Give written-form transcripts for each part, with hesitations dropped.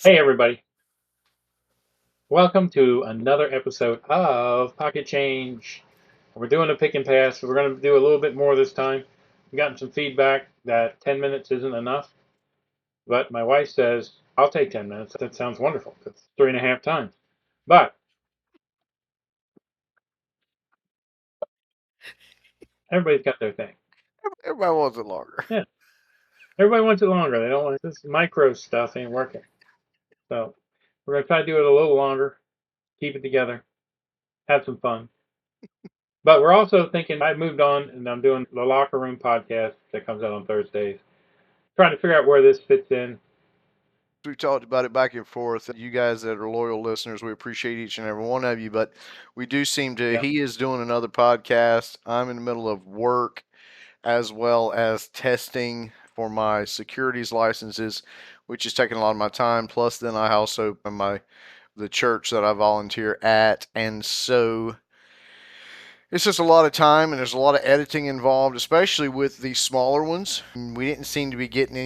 Hey everybody, welcome to another episode of Pocket Change. We're doing a pick and pass. We're going to do a little bit more this time. We've gotten some feedback that 10 minutes isn't enough, but my wife says, I'll take 10 minutes. That sounds wonderful. That's 3.5 times. But everybody's got their thing. Everybody wants it longer. Yeah, everybody wants it longer. They don't want this micro stuff ain't working. So we're going to try to do it a little longer, keep it together, have some fun. But we're also thinking, I moved on and I'm doing the Locker Room podcast that comes out on Thursdays. Trying to figure out where this fits in. We talked about it back and forth. You guys that are loyal listeners, we appreciate each and every one of you. But we do seem to, Yeah. he is doing another podcast. I'm in the middle of work as well as testing for my securities licenses, which is taking a lot of my time. Plus, then I also the church that I volunteer at, and so it's just a lot of time and there's a lot of editing involved, especially with the smaller ones. We didn't seem to be getting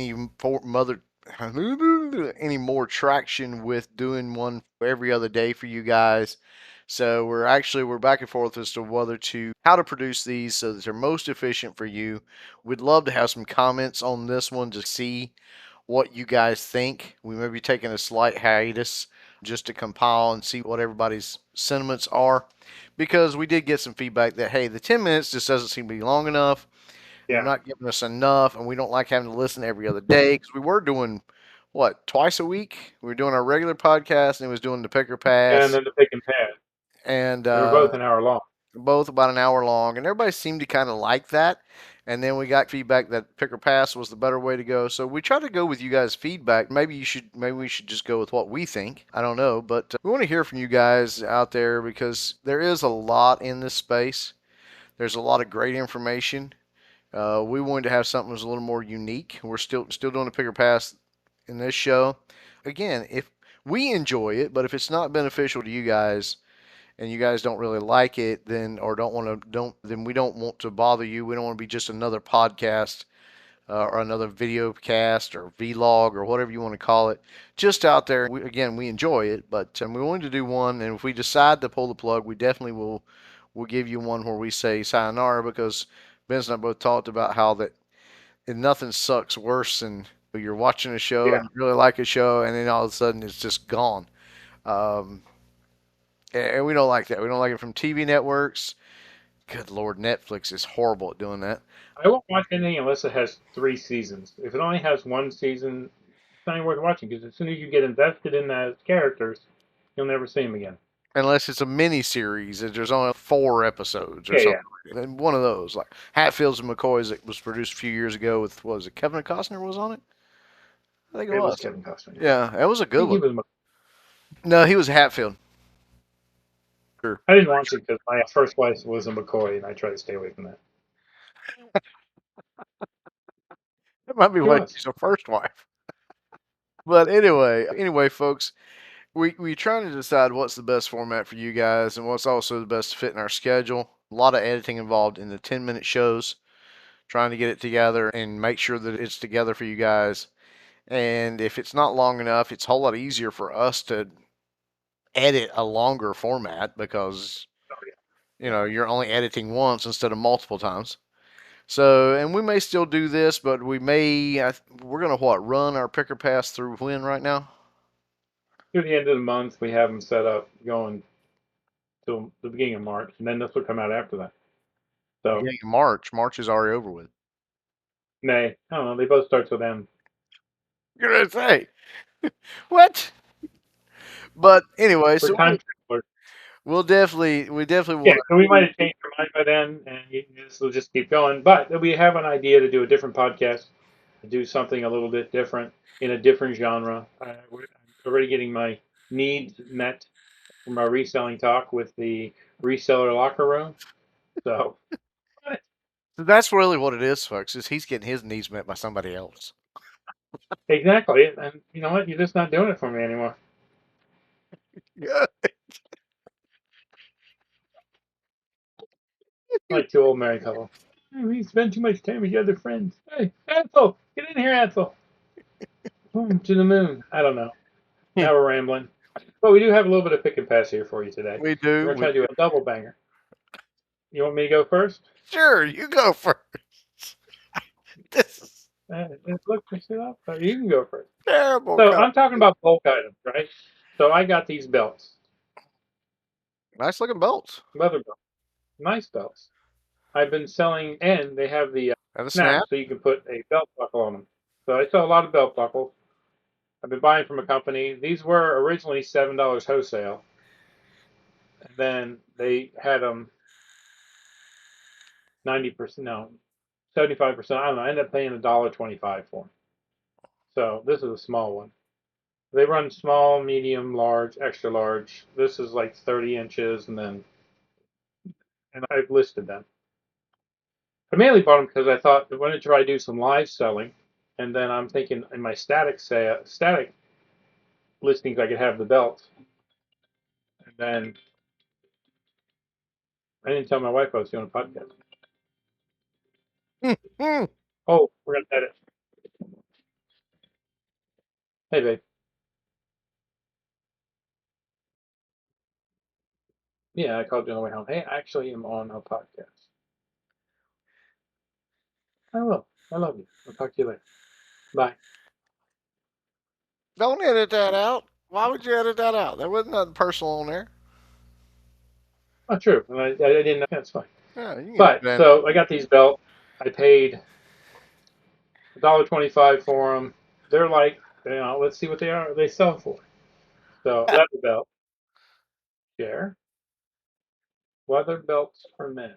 any more traction with doing one every other day for you guys. So we're back and forth as to whether to how to produce these so that they're most efficient for you. We'd love to have some comments on this one to see what you guys think. We may be taking a slight hiatus just to compile and see what everybody's sentiments are because we did get some feedback that, hey, the 10 minutes just doesn't seem to be long enough. They're Yeah. not giving us enough, and we don't like having to listen every other day because we were doing what, twice a week? We were doing our regular podcast and it was doing the picker And pass, then the pick and pass. and They were both an hour long. both about an hour long, and everybody seemed to kind of like that. And then we got feedback that pick or pass was the better way to go. So we try to go with you guys' feedback. Maybe we should just go with what we think. I don't know, but we want to hear from you guys out there because there is a lot in this space. There's a lot of great information. We wanted to have something that was a little more unique. We're still doing a pick or pass in this show. Again, if we enjoy it, but if it's not beneficial to you guys, and you guys don't really like it, then or don't want to don't then we don't want to bother you. We don't want to be just another podcast or another video cast or vlog or whatever you want to call it. Just out there. We enjoy it, but we wanted to do one, and if we decide to pull the plug, we definitely will give you one where we say sayonara because Ben's and I both talked about how that and nothing sucks worse than you're watching a show Yeah. and you really like a show and then all of a sudden it's just gone. Um, and we don't like that. We don't like it from TV networks. Good Lord, Netflix is horrible at doing that. I won't watch anything unless it has 3 seasons. If it only has one season, it's not even worth watching because as soon as you get invested in those characters, you'll never see them again. Unless it's a mini series and there's only 4 episodes or Yeah, something. yeah. And one of those, like Hatfields and McCoys, that was produced a few years ago with, what was it, Kevin Costner was on it? I think it It was was. Kevin Costner. Yeah. Yeah, that was a I good think he one. was. No, he was Hatfield. Sure. I didn't watch it because my first wife was a McCoy, and I try to stay away from that. That might be She why was. she's a first wife. But anyway, folks, we trying to decide what's the best format for you guys and what's also the best fit in our schedule. A lot of editing involved in the 10-minute shows, trying to get it together and make sure that it's together for you guys. And if it's not long enough, it's a whole lot easier for us to edit a longer format because Oh, yeah. you're only editing once instead of multiple times. So, and we may still do this, but we're gonna what run our picker pass through when right now? Through the end of the month, we have them set up going till the beginning of March, and then this will come out after that. So Beginning of March. March is already over with. May. I don't know. They both starts with M. You're gonna say what? But anyway, We're so time travelers. we definitely Yeah, want so we might have changed our mind by then, and this will just keep going. But we have an idea to do a different podcast, to do something a little bit different in a different genre. I'm already getting my needs met from our reselling talk with the reseller locker room. So to. That's really what it is, folks. Is he's getting his needs met by somebody else. exactly, and you know what? You're just not doing it for me anymore. Yeah. Like two old married couple. Hey, we spend too much time with your other friends. Hey, Ansel, get in here, Ansel. To the moon. I don't know. Now we're rambling. But we do have a little bit of pick and pass here for you today. We We're do. going to try to do a double banger. You want me to go first? Sure, you go first. This is Look this up. You can go first. terrible. So I'm talking about bulk items, right? So I got these belts, Nice looking belts. leather belts, nice belts. I've been selling, and they have the Have a snap, snap. so you can put a belt buckle on them. So I sell a lot of belt buckles. I've been buying from a company. These were originally $7 wholesale, and then they had them 90%, no, 75%. I don't know. I ended up paying $1.25 for them. So this is a small one. They run small, medium, large, extra large. This is like 30 inches, and I've listed them. I mainly bought them because I thought I wanted to try to do some live selling, and then I'm thinking in my static listings I could have the belt, and then I didn't tell my wife I was doing a podcast. Hmm. Oh, we're gonna edit. Hey, babe. Yeah, I called you on the way home. Hey, I actually am on a podcast. I will. I love you. I'll talk to you later. Bye. Don't edit that out. Why would you edit that out? There wasn't nothing personal on there. Oh, true. And I didn't know. That's fine. Yeah, you can edit But that in. so I got these belts. I paid $1.25 for them. They're like, let's see what they are. They sell for. So leather belt, share. Leather belts for men.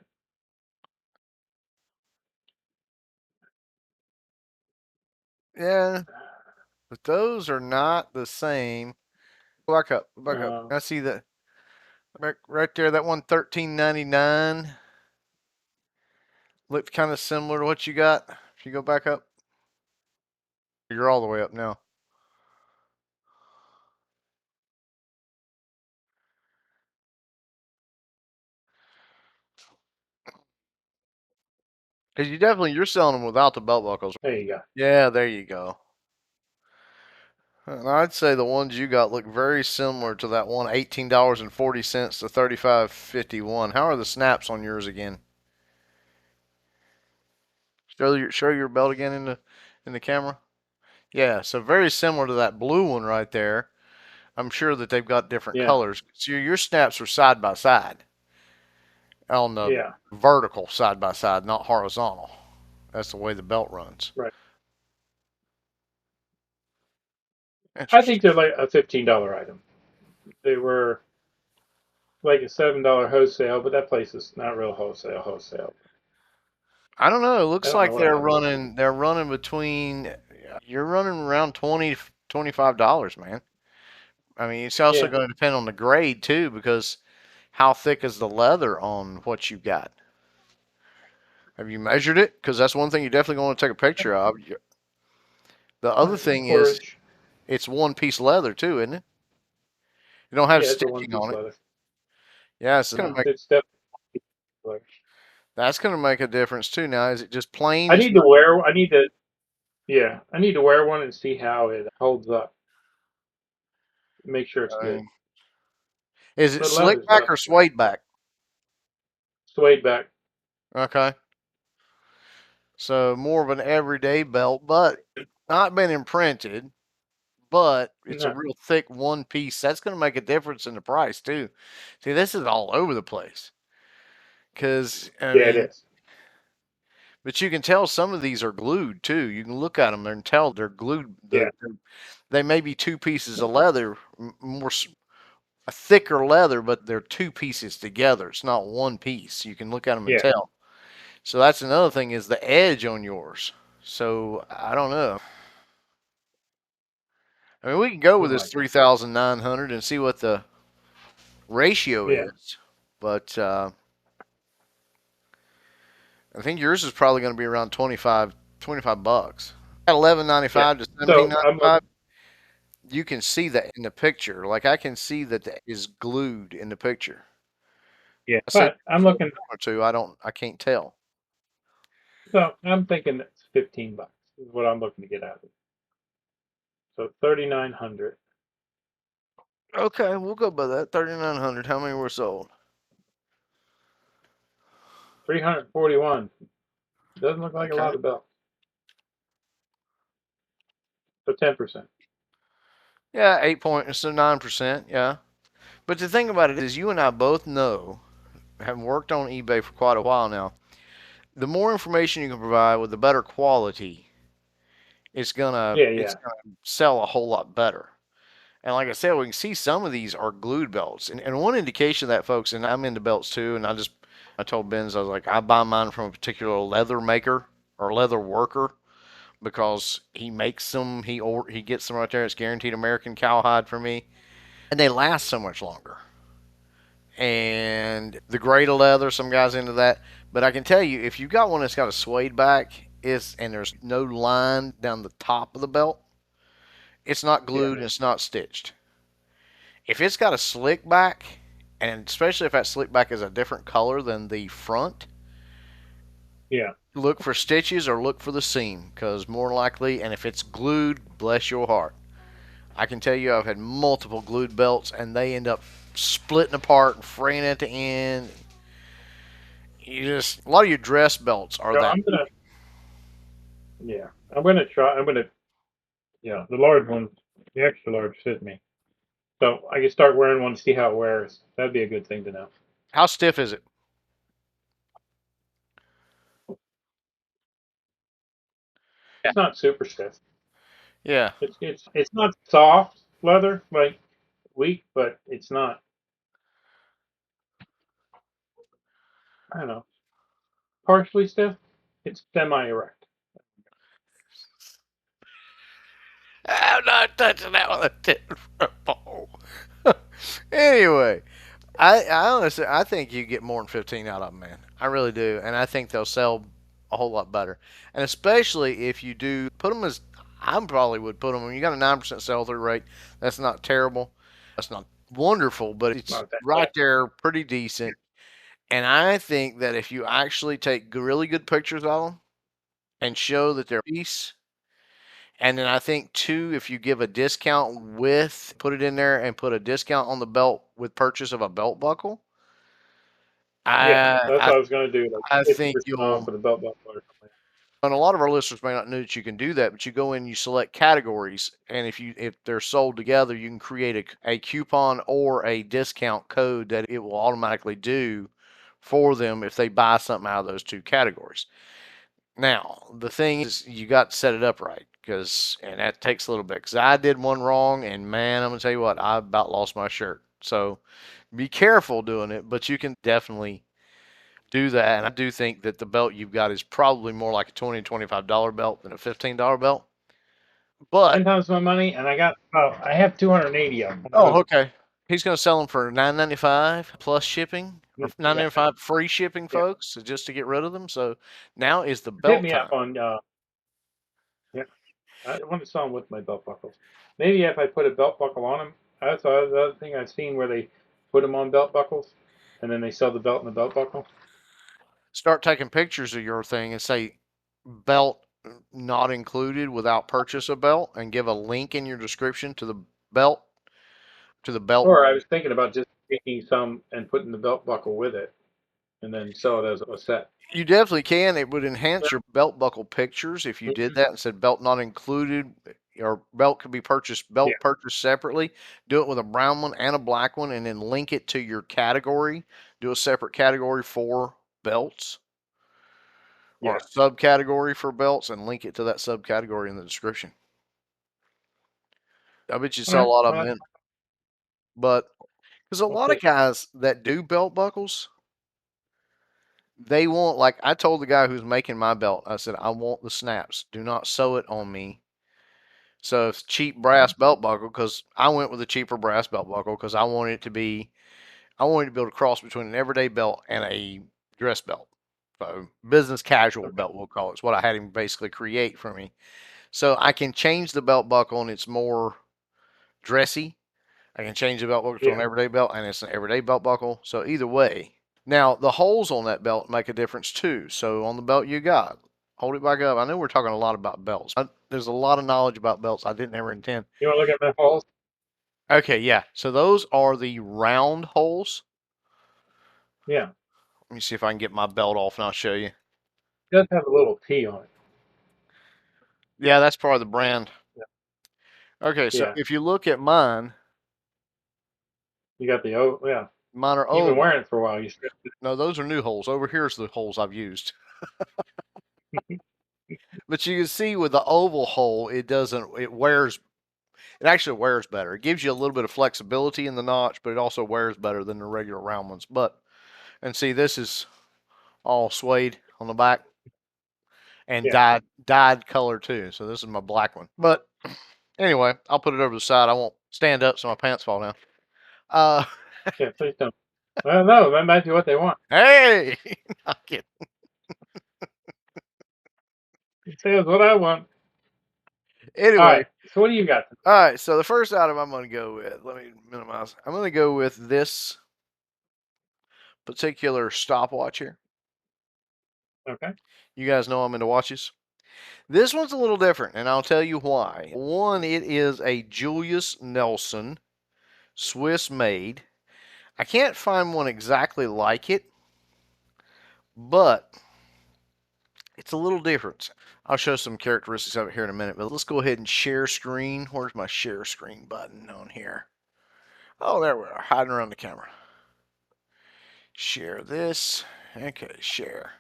Yeah, but those are not the same. Back up. Back up. Uh, I see that right there. That one 13.99 looked kind of similar to what you got. If you go back up, you're all the way up now. Because you're selling them without the belt buckles. there you go. Yeah, there you go. And I'd say the ones you got look very similar to that one, $18.40 to 35.51. How are the snaps on yours again? Show your belt again in the camera. Yeah, so very similar to that blue one right there. I'm sure that they've got different Yeah, colors. So your snaps are side by side on the yeah, vertical side by side, not horizontal. That's the way the belt runs. right. I think Interesting. they're like a $15 item. They were like a $7 wholesale, but that place is not real wholesale. Wholesale. I don't know. It I looks don't know like what I they're have listed. running. They're running between. You're running around $20 to $25, man. I mean, it's also Yeah, going to depend on the grade too, because how thick is the leather on what you got? Have you measured it? Because that's one thing you definitely want to take a picture of. The other a thing quarter is inch. it's one piece leather too, isn't it? You don't have Yeah, it's a one stitching piece on it. leather. Yeah, it's gonna No, make it's definitely leather. that's gonna make a difference too. Now, is it just plain? I It's need to not. wear. I need to. Yeah, I need to wear one and see how it holds up. Make sure it's good. Is it But slick leather's back leather, or right? suede back? Suede back. Okay, so more of an everyday belt, but not been imprinted. But it's a No, real thick one piece. That's going to make a difference in the price too. See, this is all over the place because I yeah, it mean, is. but you can tell some of these are glued too. You can look at them and tell they're glued. Yeah, They may be two pieces of leather, more a thicker leather, but they're two pieces together. It's not one piece. You can look at them and yeah. tell. So that's another thing is the edge on yours. So I don't know. I mean, we can go with Something this like that. 3,900 and see what the ratio Yeah, is. But I think yours is probably going to be around 25 bucks. At yeah. 11.95 to So I'm 17.95, looking. you can see that in the picture. Like I can see that that is glued in the picture. Yeah, I said but I'm before looking. or two, I can't tell. So I'm thinking it's $15 is what I'm looking to get out of it. So 3,900. Okay, we'll go by that. 3,900. How many were sold? 341. Doesn't look like a Okay. lot of belts. So 10%. Yeah, 8 point, so 9%. Yeah. But the thing about it is, you and I both know, having worked on eBay for quite a while now, the more information you can provide with the better quality, Yeah, it's yeah, gonna sell a whole lot better. And like I said, we can see some of these are glued belts. And one indication of that, folks, and I'm into belts too, and I told Benz, I was like, I buy mine from a particular leather maker or leather worker because he makes them, he gets them right there. It's guaranteed American cowhide for me, and they last so much longer. And the grade of leather, some guys into that. But I can tell you, if you've got one that's got a suede back, and there's no line down the top of the belt, it's not yeah, glued and it's not stitched. If it's got a slick back, and especially if that slick back is a different color than the front, yeah. look for stitches or look for the seam, because more likely, and if it's glued, bless your heart. I can tell you I've had multiple glued belts and they end up splitting apart and fraying at the end. A lot of your dress belts are So that. I'm gonna, yeah, I'm gonna try. I'm gonna, yeah, the large one, the extra large fit me. So I can start wearing one to see how it wears. That'd be a good thing to know. How stiff is it? It's not super stiff. Yeah. It's not soft leather like weak, but it's not. I don't know. Partially stiff. It's semi-erect. I'm not touching that with a 10-foot pole. Anyway, I honestly I think you get more than 15 out of them, man. I really do, and I think they'll sell a whole lot better. And especially if you do put them as I probably would put them when you got a 9% sell through rate. That's not terrible. That's not wonderful, but it's Not that right bad. there, pretty decent. And I think that if you actually take really good pictures of them and show that they're a piece, and then I think too, if you give a discount with, put it in there and put a discount on the belt with purchase of a belt buckle, Yeah, I that's I, what I was gonna do. Like I think 50% off you'll. for the belt buckle or something. And a lot of our listeners may not know that you can do that, but you go in, you select categories, and if they're sold together, you can create a coupon or a discount code that it will automatically do for them if they buy something out of those two categories. Now, the thing is, you got to set it up right, and that takes a little bit. Because I did one wrong, and man, I'm gonna tell you what, I about lost my shirt. So be careful doing it, but you can definitely do that. And I do think that the belt you've got is probably more like a $20 to $25 belt than a $15 belt. But 10 times my money, and I have 280 of them. oh, okay, he's gonna sell them for $9.95 plus shipping, or Yeah, $9.95 free shipping, yeah. folks, just to get rid of them. So now is the Hit belt me up time. on yeah. I want to sell them with my belt buckles. Maybe if I put a belt buckle on them. That's the other thing I've seen where they put them on belt buckles, and then they sell the belt and the belt buckle. Start taking pictures of your thing and say belt not included without purchase of belt, and give a link in your description belt to the belt. Or I was thinking about just taking some and putting the belt buckle with it, and then sell it as a set. You definitely can. It would enhance your belt buckle pictures if you did Mhm. that and said belt not included, or belt could be purchased, Yeah, belt purchased separately. Do it with a brown one and a black one, and then link it to your category. Do a separate category for belts, or a yeah. subcategory for belts, and link it to that subcategory in the description. I bet you All sell a right. lot of Well, them in. But because a we'll lot of see. guys that do belt buckles, they want, like I told the guy who's making my belt, I said, I want the snaps. Do not sew it on me. So it's cheap brass belt buckle, because I went with a cheaper brass belt buckle because I wanted to build a cross between an everyday belt and a dress belt. So business casual Okay. belt, we'll call it. It's what I had him basically create for me. So I can change the belt buckle and it's more dressy. I can change the belt buckle to Yeah. an everyday belt and it's an everyday belt buckle. So either way. Now the holes on that belt make a difference too. So on the belt you got, hold it back up. I know we're talking a lot about belts. There's a lot of knowledge about belts I didn't ever intend. You want to look at my holes? Okay, yeah. So those are the round holes. Yeah, Let me see if I can get my belt off and I'll show you. it does have a little T on it. Yeah, that's part of the brand. Okay, so Yeah, if you look at mine, you got the O. Yeah, mine are you've been oval. wearing it for a while. You stripped No, those are new holes. Over here's the holes I've used. it. But you can see with the oval hole, it doesn't, it wears, it actually wears better. It gives you a little bit of flexibility in the notch, but it also wears better than the regular round ones. But, and see, this is all suede on the back and Yeah, dyed color too. So this is my black one. But anyway, I'll put it over the side. I won't stand up so my pants fall down. Uh, yeah. Please don't. Well, no, that might be what they want. hey, not kidding. Say what I want. All Anyway, right. So what do you got? all right. So the first item I'm going to go with, let me minimize. I'm going to go with this particular stopwatch here. Okay. You guys know I'm into watches. This one's a little different, and I'll tell you why. One, it is a Julius Nelson Swiss made. I can't find one exactly like it, but it's a little different. I'll show some characteristics of it here in a minute, but let's go ahead and share screen. Where's my share screen button on here? Oh, there we are, hiding around the camera. Share this. Okay, share.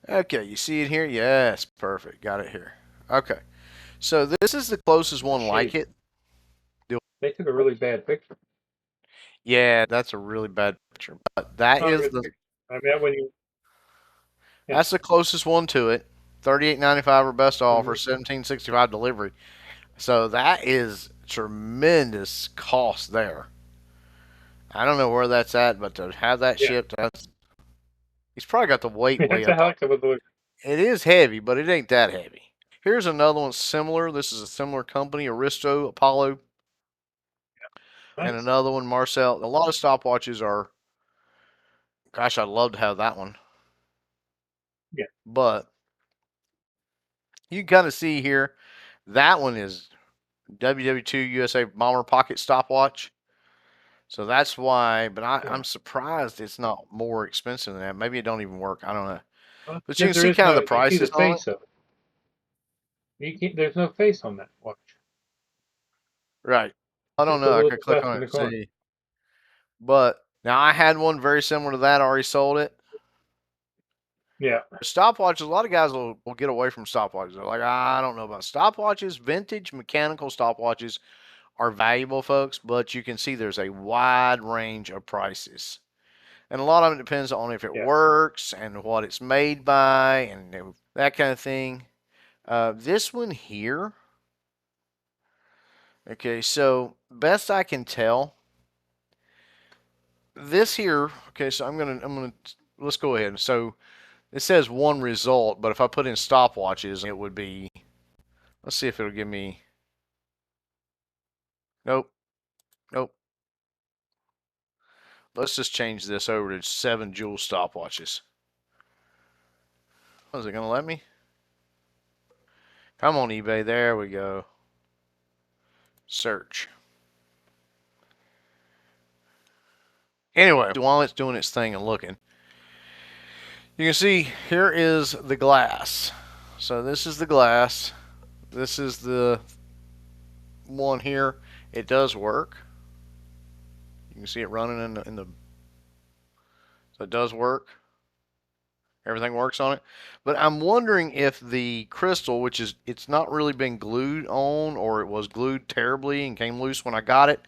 Okay, you see it here? Yes, perfect. Got it here. Okay, so this is the closest one like Shade. it. They took a really bad picture. Yeah, that's a really bad picture, but that Not a is good the picture. I mean, when you. Yeah. that's the closest one to it. 38.95 or best offer, Hmm. 17.65 delivery. So that is tremendous cost there. I don't know where that's at, but to have that Yeah. shipped, that's he's probably got the weight way It's a up on. heck of a delivery. It is heavy, but it ain't that heavy. Here's another one similar. This is a similar company, Aristo, Apollo, and Nice. another one, Marcel. A lot of stopwatches are. Gosh, I'd love to have that one, Yeah. but you can kind of see here. That one is WW2 USA Bomber Pocket stopwatch. So that's why, but Yeah. I'm surprised it's not more expensive than that. Maybe it don't even work. I don't know. Well, But you because can there see is kind of the no. You see prices the on it. face of it. You can't, there's no face on that watch. Right. I don't Just a know. I little could click cleft on in it the and corner. see. But now I had one very similar to that. I already sold it. Yeah. Stopwatches, a lot of guys will get away from stopwatches. They're like, I don't know about stopwatches. Vintage mechanical stopwatches are valuable, folks, but you can see there's a wide range of prices. And a lot of it depends on if it Yeah. works and what it's made by and that kind of thing. This one here, okay, so best I can tell, this here, okay, so I'm gonna let's go ahead. So it says one result, but if I put in stopwatches, it would be. Let's see if it'll give me. Nope, nope. Let's just change this over to 7 jewel stopwatches. Oh, is it gonna let me? Come on, eBay. There we go. Search. Anyway, while it's doing its thing and looking, you can see here is the glass. So this is the glass. This is the one here. It does work. You can see it running in the so it does work. Everything works on it. But I'm wondering if the crystal, which is it's not really been glued on, or it was glued terribly and came loose when I got it.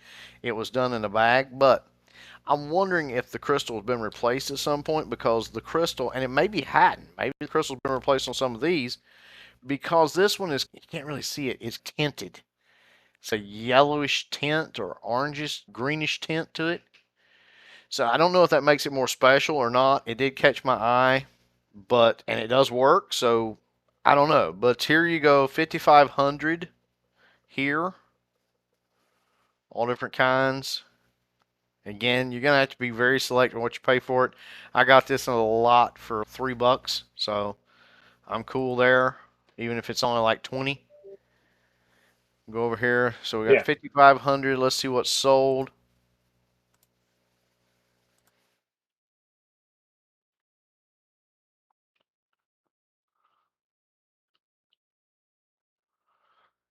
It was done in a bag, but I'm wondering if the crystal has been replaced at some point because the crystal, and it maybe hadn't. Maybe the crystal's been replaced on some of these because this one is, you can't really see it. It's tinted. It's a yellowish tint or orangish, greenish tint to it. So I don't know if that makes it more special or not. It did catch my eye, but, and it does work. So I don't know. But here you go, 5,500 here, all different kinds. Again, you're gonna have to be very selective on what you pay for it. I got this in a lot for $3, so I'm cool there. Even if it's only like 20. Go over here. So we got Yeah. 5,500. Let's see what's sold.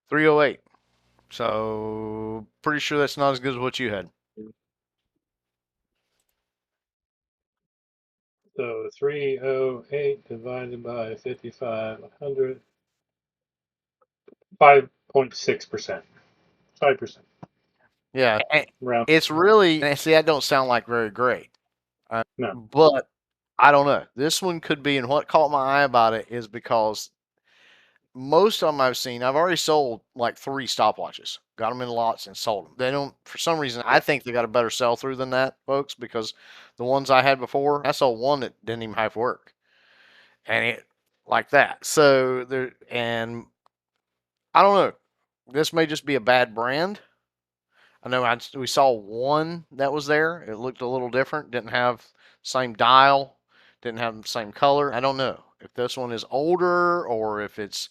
$308. So pretty sure that's not as good as what you had. So 308 divided by 5,500, 5.6%. 5%. Yeah, Round. it's really, and see, that don't sound like very great. No. But I don't know. This one could be, and what caught my eye about it is because most of them I've seen, I've already sold like 3 stopwatches. Got them in lots and sold them. They don't, for some reason, I Yeah. think they got a better sell through than that, folks, because the ones I had before, I sold one that didn't even have to work, and it like that. So there, and I don't know. This may just be a bad brand. I know we saw one that was there. It looked a little different. Didn't have same dial. Didn't have the same color. I don't know if this one is older or if it's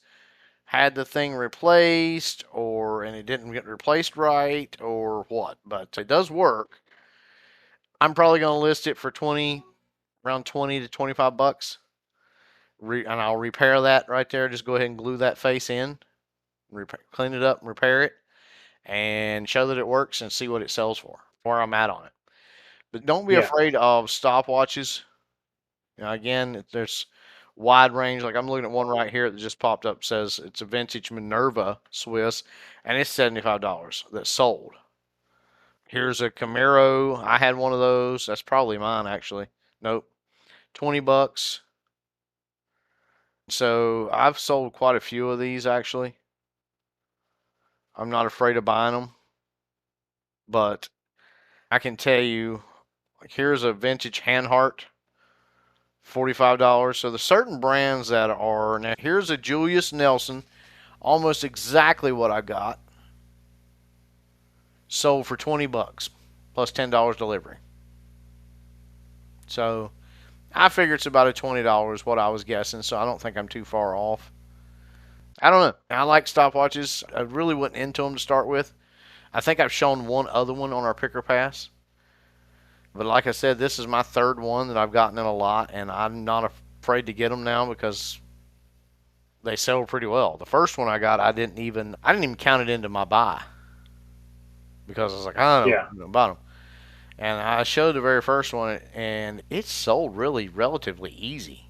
had the thing replaced or and it didn't get replaced right or what. But it does work. I'm probably going to list it for 20, around 20 to 25 bucks. And I'll repair that right there. Just go ahead and glue that face in, clean it up, and repair it, and show that it works and see what it sells for. Where I'm at on it. But don't be Yeah. afraid of stopwatches. Again, there's wide range. Like I'm looking at one right here that just popped up. Says it's a vintage Minerva Swiss, and it's $75 that's sold. Here's a Camaro. I had one of those. That's probably mine actually. Nope, 20 bucks. So I've sold quite a few of these actually. I'm not afraid of buying them, but I can tell you, like here's a vintage Handhart, $45. So there's certain brands that are now. Here's a Julius Nelson, almost exactly what I got, sold for 20 bucks plus $10 delivery. So I figure it's about a $20 what I was guessing. So I don't think I'm too far off. I don't know. I like stopwatches. I really wasn't into them to start with. I think I've shown one other one on our picker pass. But like I said, this is my third one that I've gotten in a lot, and I'm not afraid to get them now because they sell pretty well. The first one I got, I didn't even count it into my buy because I was like, I don't Yeah. know about them. And I showed the very first one, and it sold really relatively easy.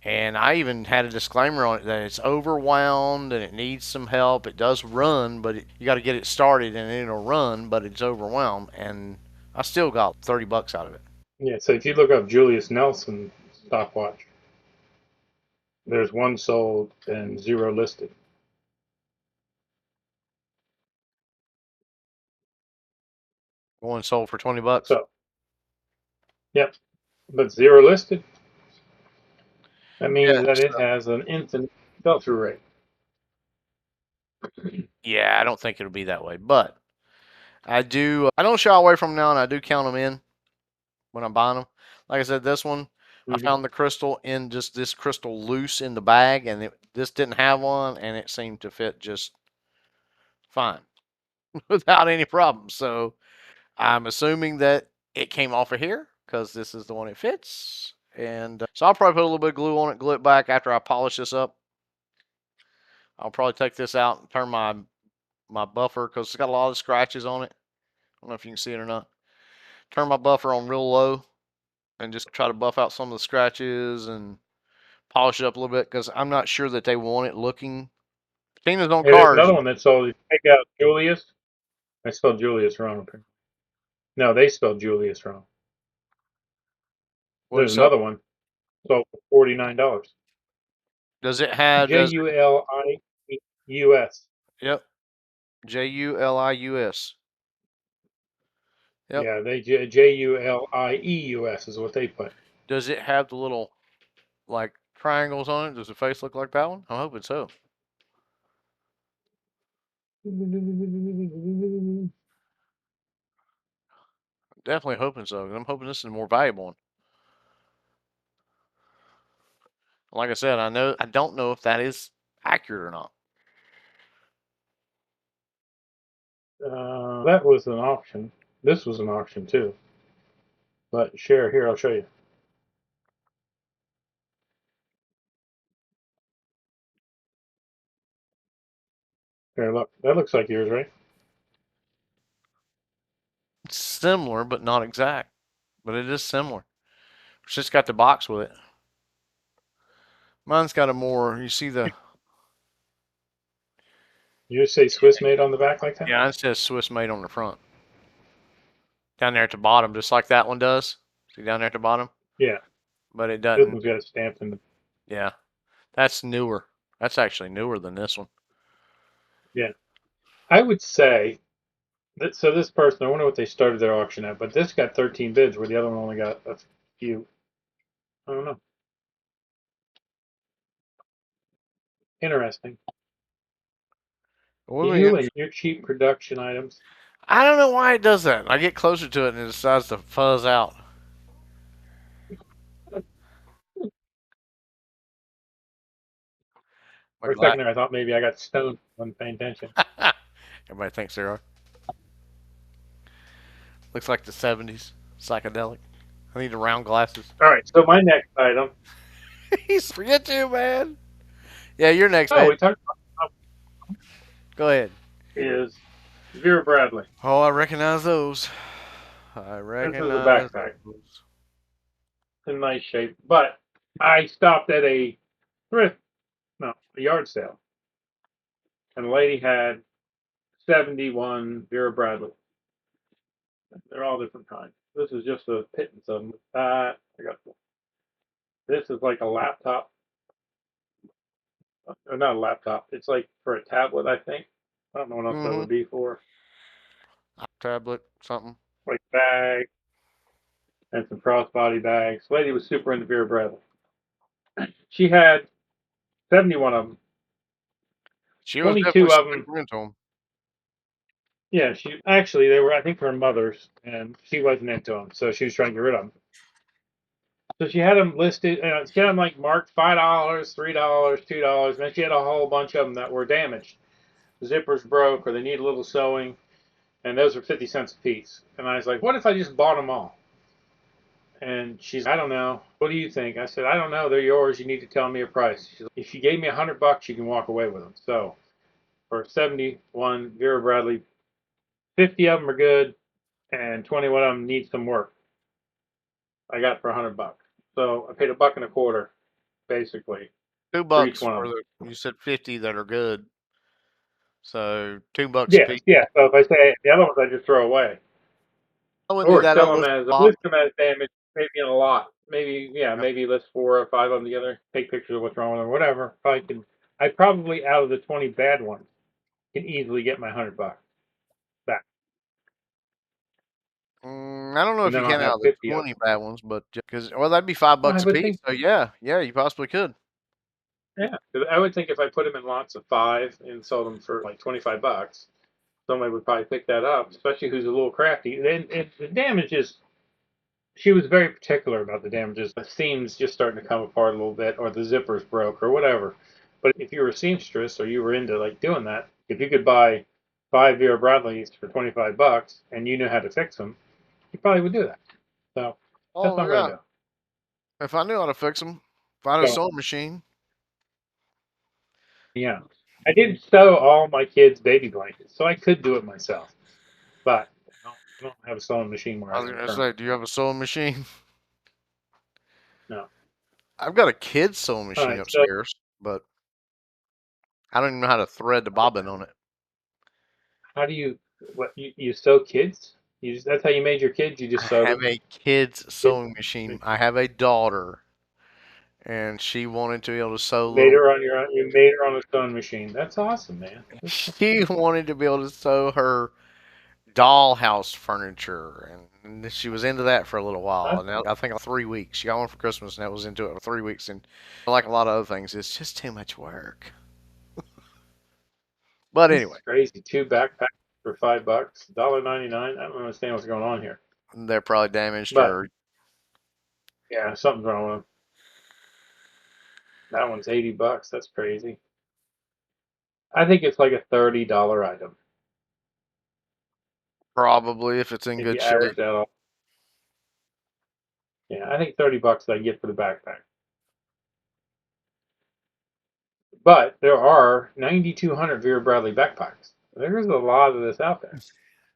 And I even had a disclaimer on it that it's overwound and it needs some help. It does run, but you got to get it started and it'll run, but it's overwhelmed. And I still got 30 bucks out of it. Yeah. So if you look up Julius Nelson stopwatch, there's one sold and 0 listed. One sold for 20 bucks. So, yep. But 0 listed, that Yeah. means that it has an infinite sell through rate. Yeah, I don't think it'll be that way, but I don't shy away from them now, and I do count them in when I'm buying them. Like I said, this one, I Mm-hmm. found the crystal in just this crystal loose in the bag, and this didn't have one, and it seemed to fit just fine without any problem. So I'm assuming that it came off of here because this is the one it fits. And so I'll probably put a little bit of glue on it, glue it back after I polish this up. I'll probably take this out and turn my buffer because it's got a lot of scratches on it. I don't know if you can see it or not. Turn my buffer on real low and just try to buff out some of the scratches and polish it up a little bit because I'm not sure that they want it looking. Tina's on Hey, there's cars. another one that sold. If you take out Julius, I spelled Julius wrong. Apparently. No, they spelled Julius wrong. What There's so? another one sold for $49. Does it have? J Does U L I U S. Yep. Julius. Yep. Yeah, they Julius is what they put. Does it have the little like triangles on it? Does the face look like that one? I'm hoping so. Definitely hoping so. I'm hoping this is a more valuable one. Like I said, I don't know if that is accurate or not. That was an auction. This was an auction too. But share here, I'll show you. Here, look. That looks like yours, right? It's similar, but not exact. But it is similar. It's just got the box with it. Mine's got a more, you see the, You just say Swiss made on the back like that? yeah, it says Swiss made on the front. Down there at the bottom, just like that one does. See down there at the bottom? Yeah. But it This doesn't, one's got a stamp in the. yeah. That's newer. That's actually newer than this one. Yeah. I would say that. So this person, I wonder what they started their auction at, but this got 13 bids where the other one only got a few. I don't know. Interesting. You and your cheap production items. I don't know why it does that. I get closer to it and it decides to fuzz out. My For a glass. second there, I thought maybe I got stoned. Wasn't paying attention. Everybody thinks they are. Looks like the 70s. Psychedelic. I need the round glasses. All right. So my next item. He's forget you, man. Yeah, you're next, Oh, man. we talked about Go ahead. is Vera Bradley. Oh, I recognize those. I This is a recognize backpack. those. It's in nice shape, but I stopped at a thrift, no, a yard sale, and the lady had 71 Vera Bradley. They're all different kinds. This is just a pittance of them. I got this is like a laptop, or not a laptop. It's like for a tablet, I think. I don't know what else that Mm-hmm. would be for. Tablet, something. Like bag and some crossbody bags. Lady was super into Vera Bradley. She had 71 of them. She was definitely 22 of them. super into them. Yeah, she actually they were I think her mother's, and she wasn't into them, so she was trying to get rid of them. So she had them listed. She had them like marked $5, $3, $2, and then she had a whole bunch of them that were damaged. The zippers broke, or they need a little sewing, and those are 50 cents a piece. And I was like, what if I just bought them all? And she's, I don't know. What do you think? I said, I don't know. They're yours. You need to tell me a price. She's like, if you gave me $100, you can walk away with them. So for 71 Vera Bradley, 50 of them are good, and 21 of them need some work. I got for $100. So I paid a buck and a quarter, basically, Two for each bucks one of for them. the. You said 50 that are good, so $2 a Yes, piece. yeah. So if I say the other ones, I just throw away, I wouldn't do or that. I sell would them list as a lot. list them as damaged, maybe in a lot. Maybe yeah, Yep. maybe list 4 or 5 of them together. Take pictures of what's wrong with them, whatever. Probably can. I probably out of the 20 bad ones can easily get my $100 back, I don't know and if then you I'll can out have of the 50 of 20 bad ones, but because well, that'd be five them. I bucks a would piece. think, So yeah, yeah, you possibly could. yeah, 'cause I would think if I put them in lots of 5 and sold them for like $25, somebody would probably pick that up, especially who's a little crafty. And the damage is she was very particular about the damages. The seams just starting to come apart a little bit, or the zippers broke, or whatever. But if you were a seamstress or you were into like doing that, if you could buy 5 Vera Bradleys for $25 and you knew how to fix them, you probably would do that. So that's Oh what I'm gonna yeah, do. if I knew how to fix them, if I had a So sewing machine, yeah, I did sew all my kids' baby blankets, so I could do it myself. But I don't have a sewing machine where I I was am gonna say, currently. do you have a sewing machine? No. I've got a kid's sewing All machine right. So upstairs, but I don't even know how to thread the bobbin on it. how do you you sew kids? That's how you made your kids. You I just sewed have them. a kid's Kids. sewing machine. I have a daughter, and she wanted to be able to sew Made little. her on your you made her on a sewing machine. That's awesome, man. She wanted to be able to sew her dollhouse furniture, and she was into that for a little while. That's, And now I think 3 weeks. She got one for Christmas, and that was into it for 3 weeks. And like a lot of other things, it's just too much work. But this anyway, is crazy. 2 backpacks for $5, $1.99. I don't understand what's going on here. they're probably damaged But or yeah, something's wrong with them. That one's $80. That's crazy. I think it's like a $30 item. Probably if it's in if you good shape. average that all. Yeah, I think $30 I get for the backpack. But there are 9,200 Vera Bradley backpacks. There's a lot of this out there.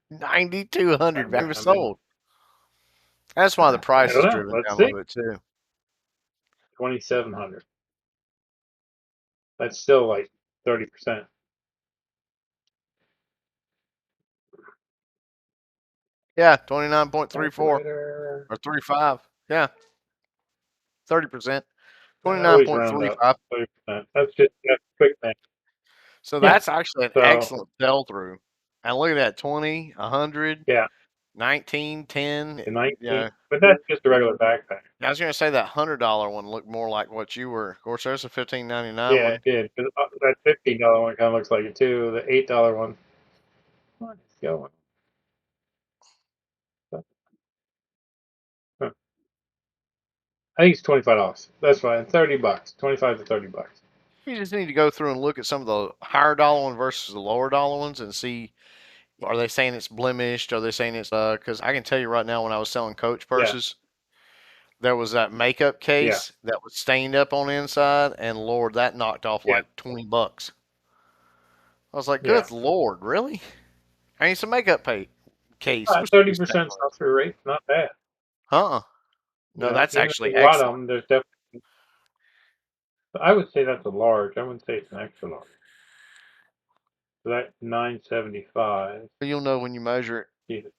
9,200 Yeah, back I mean, sold. That's why the I price don't is know. driven Let's down a see. little bit too. 2,700. That's still like 30%. Yeah, 29.34 Calculator. or 35. Yeah, 30%. I always round up 29.35. 30%. That's quick math. So Yeah. that's actually an So excellent sell through. And look at that 20, 100, yeah, 19, 10. the You 19, know, but that's just a regular backpack. I was going to say that $100 one looked more like what you were. Of course, there's a 15.99 Yeah, one. it did. 'Cause, that $15 one kind of looks like it too. The $8 one. What is going on? Huh. I think it's $25. That's fine. $30. 25 to $30. You just need to go through and look at some of the higher dollar ones versus the lower dollar ones and see, are they saying it's blemished? Are they saying it's because I can tell you right now, when I was selling Coach Yeah, purses, there was that makeup yeah, case that was stained up on the inside, and Lord, that knocked off yeah, like $20. I was like, yeah. good Lord, really? I mean, it's a makeup case. 30% sell-through rate, not bad. Huh? You No, know, that's even if actually there's a lot of excellent. them, there's definitely. I would say that's a large. I wouldn't say it's an extra large. So that 975. You'll know when you measure it. Jesus,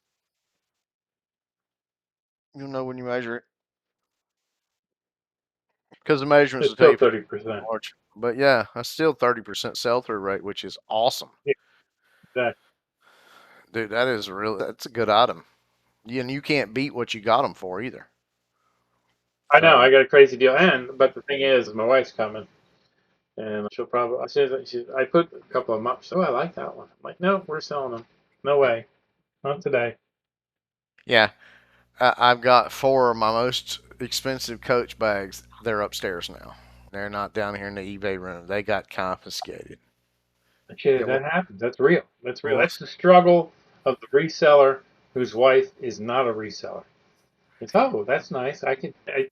You'll know when you measure it because the measurements it's will tell still you if it's 30%. large. But yeah, that's still 30% sell through rate, which is awesome. Yeah, exactly. Dude, that's a good item. And you can't beat what you got them for either. I know So I got a crazy deal, but the thing is, my wife's coming, and she'll probably. As soon as I put a couple of them up. So I like that one. I'm like, no, we're selling them. No way, not today. yeah, I've got four of my most expensive Coach bags. They're upstairs now. They're not down here in the eBay room. They got confiscated. Shit, It was that happens. That's real. That's real. well, That's the struggle of the reseller whose wife is not a reseller. It's, oh, that's nice.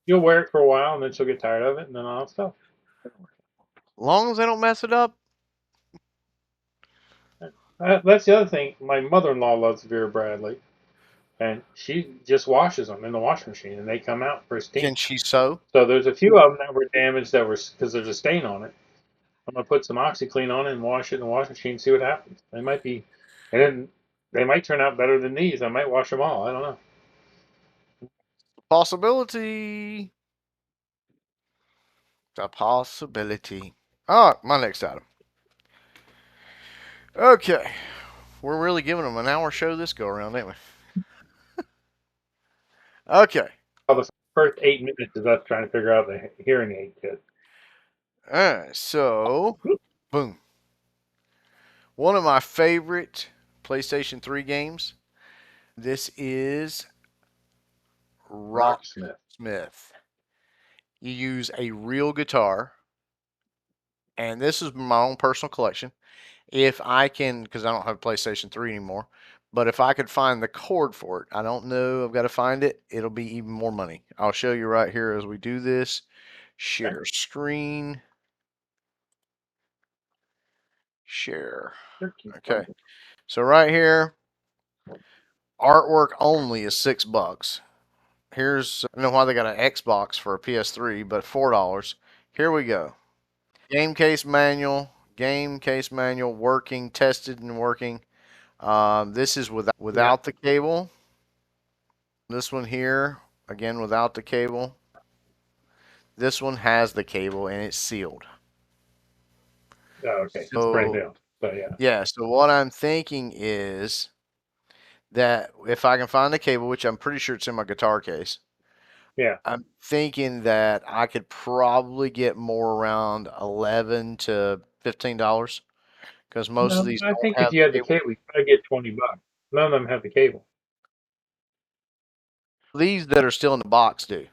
You'll wear it for a while, and then she'll get tired of it, and then I'll sell. long as they don't mess it up. That's the other thing. My mother-in-law loves Vera Bradley, and she just washes them in the washing machine, and they come out pristine. Can she sew? So there's a few of them that were damaged that were because there's a stain on it. I'm gonna put some OxyClean on it and wash it in the washing machine, see what happens. They might be, and then they might turn out better than these. I might wash them all. I don't know. Possibility. A possibility. All right, my next item. Okay, we're really giving them an hour show this go around, ain't we? Okay. All the first 8 minutes is us trying to figure out the hearing aid kit. All right. So, boom. One of my favorite PlayStation 3 games. This is Rocksmith. Rocksmith. You use a real guitar, and this is my own personal collection. If I can, because I don't have a PlayStation 3 anymore, but if I could find the cord for it, I don't know, I've got to find it, it'll be even more money. I'll show you right here as we do this. Okay, Share screen, share. sure, keep Okay, going. so right here, artwork only is $6. I don't know why they got an Xbox for a PS3, but $4. Here we go. Game case manual, working, tested and working. This is Yeah. without the cable. This one here, again, without the cable. This one has the cable and it's sealed. Oh, okay. It's brand So, new. So yeah. yeah, so what I'm thinking is that if I can find the cable, which I'm pretty sure it's in my guitar case, Yeah. I'm thinking that I could probably get more around 11 to $15 because most of No, these I don't think if have you had the the cable. cable, you probably get $20. None of them have the cable. These that are still in the box do.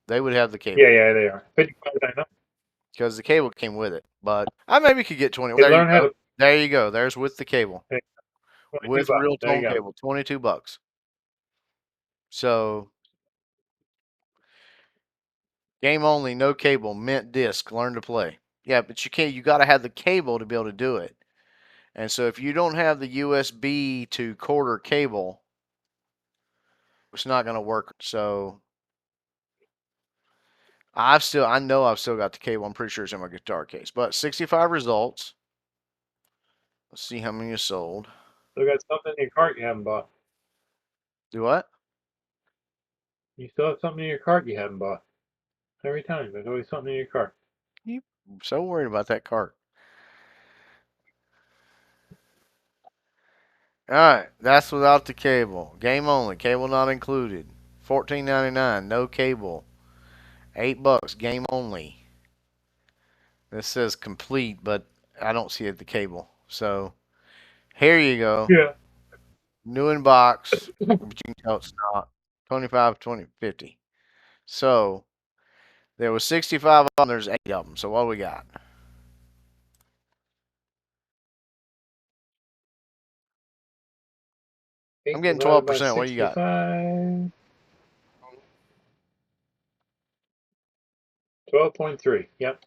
They would have the Yeah, cable yeah, they are. 55 I know. because the cable came with it. But I maybe could get 20. They There you learn how go. to. There you go. There's with the cable. 22 with bucks. real There you tone go. cable, $22. So game only, no cable, mint disc, learn to play. Yeah, but you can't. You got to have the cable to be able to do it. And so if you don't have the USB to quarter cable, it's not going to work. So I know I've still got the cable. I'm pretty sure it's in my guitar case. But 65 results. Let's see how many are sold. Still got something in your cart you haven't bought. Do what? You still have something in your cart you haven't bought. Every time, there's always something in your cart. You so worried about that cart. All right, that's without the cable. Game only, cable not included. $14.99, no cable. $8, game only. This says complete, but I don't see it the cable. So here you go. Yeah. New in box, but you can tell it's not. 25, 20, 50. So there was 65 of them. There's 8 of them. So what do we got? I'm 8 getting divided by 12%. What do you got? 65. 12.3. Yep.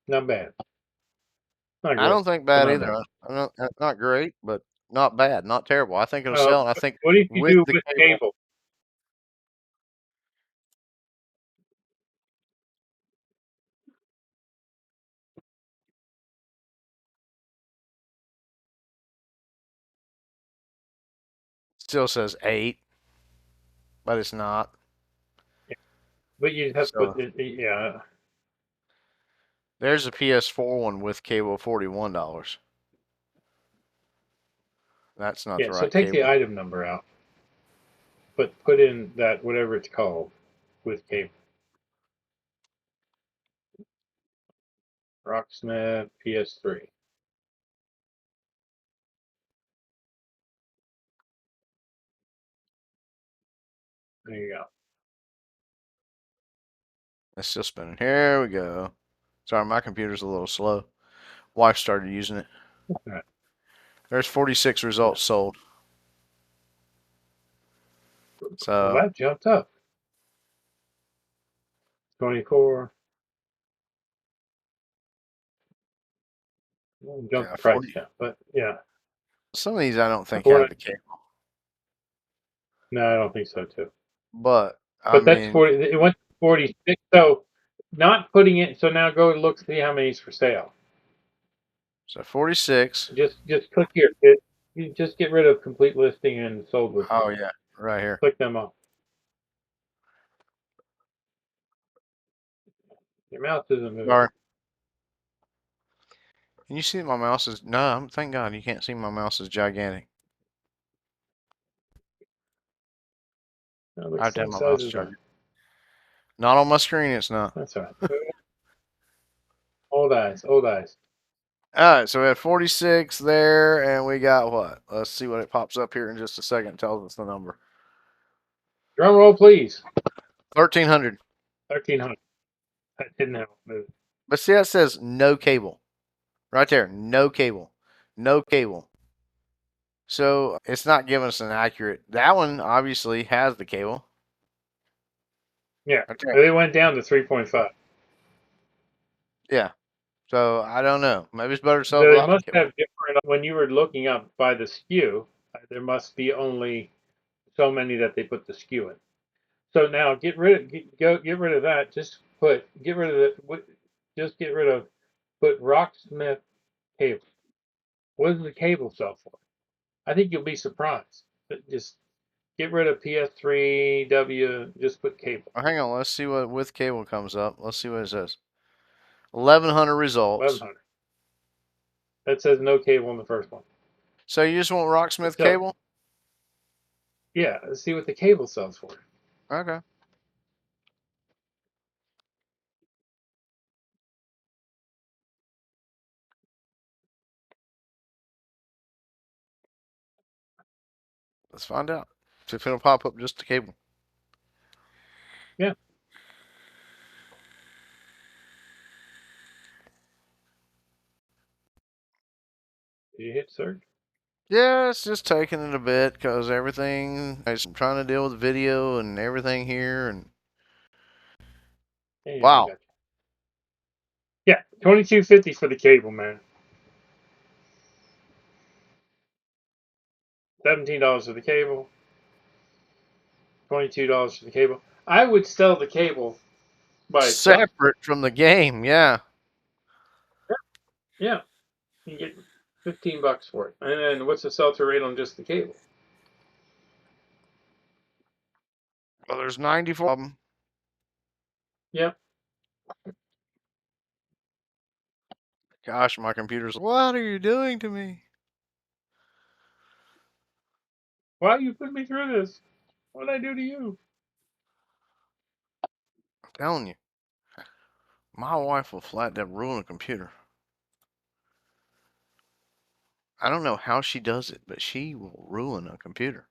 Not bad. Not I great, don't think but bad not either. bad. Not great, but not bad. Not terrible. I think it'll Uh, sell. I think what if you with do the with cable, cable? still says 8, but it's not. Yeah. But you'd have to So put it, yeah. there's a PS4 one with cable, $41. That's not Yeah, the so right take the cable. item number out, but put in that whatever it's called with cable. Rocksmith PS3. There you go. It's still spinning. Here we go. Sorry, my computer's a little slow. Wife started using it. All right. There's 46 Yeah. results sold. Well, So that jumped up. 24. Jumped yeah, the price 40. down, but yeah. Some of these I don't think Four, have the cable, no, I don't think so too. but I But that's mean, 40. It went to 46. So not putting it. So now go look see how many's for sale. so 46. Just click here. You just get rid of complete listing and sold with Oh cable. yeah, right here. Click them off. Your mouse isn't moving. Sorry. Can you see that my mouse is? No, thank God you can't see my mouse is gigantic. It I looks have the to have same my size mouse as mine. charger. Not on my screen. It's not. That's all right. Old eyes. Old eyes. All right, so we had 46 there, and we got what? Let's see what it pops up here in just a second. Tells us the number. Drum roll, please. 1,300. 1,300. I didn't have it move. But see, that says no cable right there. No cable. No cable. So it's not giving us an accurate. That one obviously has the cable. Yeah. Right there. They went down to 3.5. Yeah. So I don't know. Maybe it's better to sell it They without the must cable. have different. When you were looking up by the SKU, there must be only so many that they put the SKU in. So now get rid of that. Just get rid of just get rid of put Rocksmith cable. What does the cable sell for? I think you'll be surprised. But just get rid of PS3W. Just put cable. Oh, hang on. Let's see what with cable comes up. Let's see what it says. 1,100 results. 1100. That says no cable in the first one. So you just want Rocksmith So cable? yeah, let's see what the cable sells for. Okay. Let's find out. See if it'll pop up just the cable. Yeah, Did you hit search? Yeah, it's just taking it a bit because everything. I'm trying to deal with video and everything here, and Yeah, I wow, got you. Yeah, 22.50 for the cable, man. $17 for the cable. $22 for the cable. I would sell the cable by itself. separate from the game. Yeah. Yeah, you get $15 for it. And then what's the sell-through rate on just the cable? Well, there's 94 of them. Yeah. Gosh, my computer's. What are you doing to me? Why you put me through this? What did I do to you? I'm telling you, my wife will flat out ruin a computer. I don't know how she does it, but she will ruin a computer.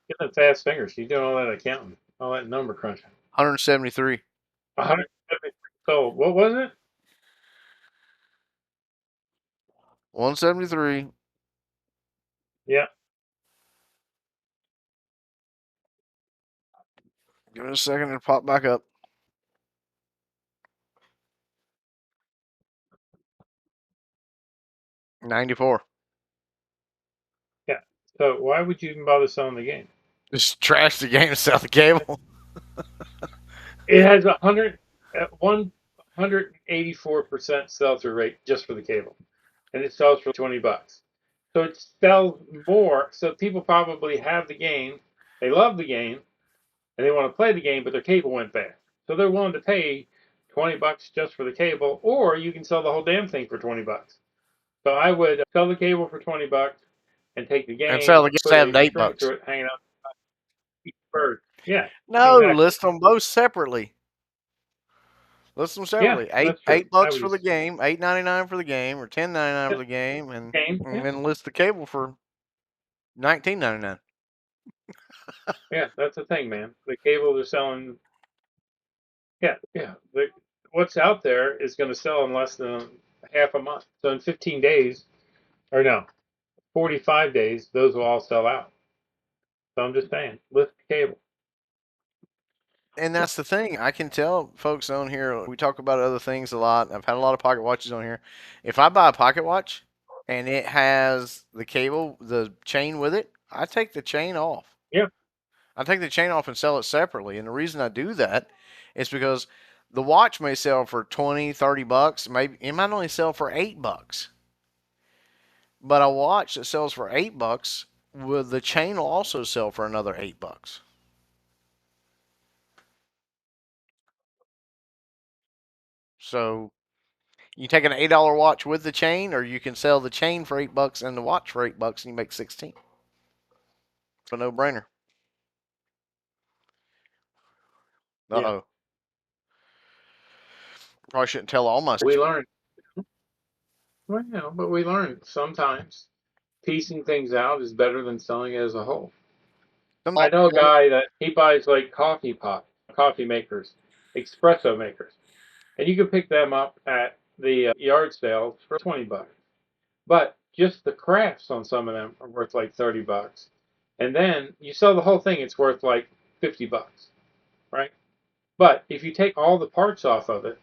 Get them fast fingers. She's doing all that accounting, all that number crunching. 173. 170. So what was it? 173. Yeah, Give it a second to pop back up. 94. yeah. So why would you even bother selling the game? Just trash the game to sell the cable. It has 184% sell-through rate just for the cable, and it sells for $20. So it sells more. So people probably have the game, they love the game, and they want to play the game, but their cable went bad. So they're willing to pay $20 just for the cable, or you can sell the whole damn thing for $20. So I would sell the cable for $20 and take the And sell game, the game put seven a to eight string bucks. through it, hanging out, each bird. Yeah, No, exactly. list them both separately. List them Yeah, separately. Eight that's true. eight I bucks would for the just game, 8.99 for the game, or 10.99 for yeah, the game, and game. and Yeah, then list the cable for 19.99. yeah, that's the thing, man. The cables are selling. Yeah, yeah. What's out there is going to sell in less than half a month. So in 15 days, or no, 45 days, those will all sell out. So I'm just saying, list the cable. And that's the thing. I can tell folks on here. We talk about other things a lot. I've had a lot of pocket watches on here. If I buy a pocket watch and it has the cable, the chain with it, I take the chain off. Yeah, I take the chain off and sell it separately. And the reason I do that is because the watch may sell for 20, 30 bucks. Maybe it might only sell for $8. But a watch that sells for $8, with the chain will also sell for another $8. So you take an $8 watch with the chain, or you can sell the chain for $8 and the watch for $8, and you make 16. It's a no-brainer. Uh yeah. oh. Probably shouldn't tell all my. We learned. Well, but we learned sometimes piecing things out is better than selling it as a whole. I know a guy that he buys like coffee pot, coffee makers, espresso makers, and you can pick them up at the yard sales for $20. But just the crafts on some of them are worth like $30. And then you sell the whole thing, it's worth like $50, right? But if you take all the parts off of it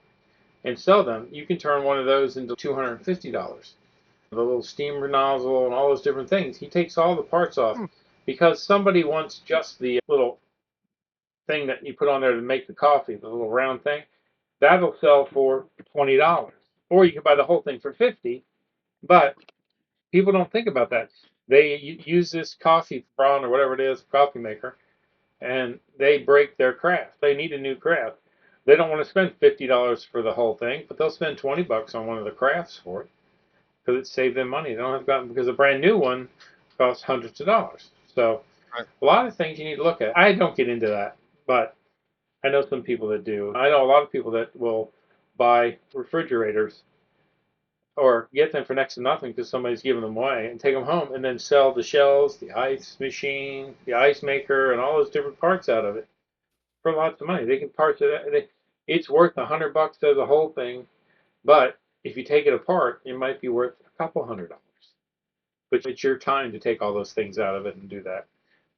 and sell them, you can turn one of those into $250. The little steamer nozzle and all those different things. He takes all the parts off because somebody wants just the little thing that you put on there to make the coffee, the little round thing. That'll sell for $20. Or you can buy the whole thing for 50, but people don't think about that. They use this coffee braun or whatever it is, coffee maker, and they break their craft. They need a new craft. They don't want to spend $50 for the whole thing, but they'll spend $20 on one of the crafts for it because it saved them money. They don't have to because a brand new one costs hundreds of dollars. So a lot of things you need to look at. I don't get into that, but I know some people that do. I know a lot of people that will buy refrigerators or get them for next to nothing because somebody's giving them away and take them home and then sell the shells, the ice machine, the ice maker, and all those different parts out of it for lots of money. They can parts it. It's worth $100 as a whole thing, but if you take it apart, it might be worth a couple $100. but it's your time to take all those things out of it and do that.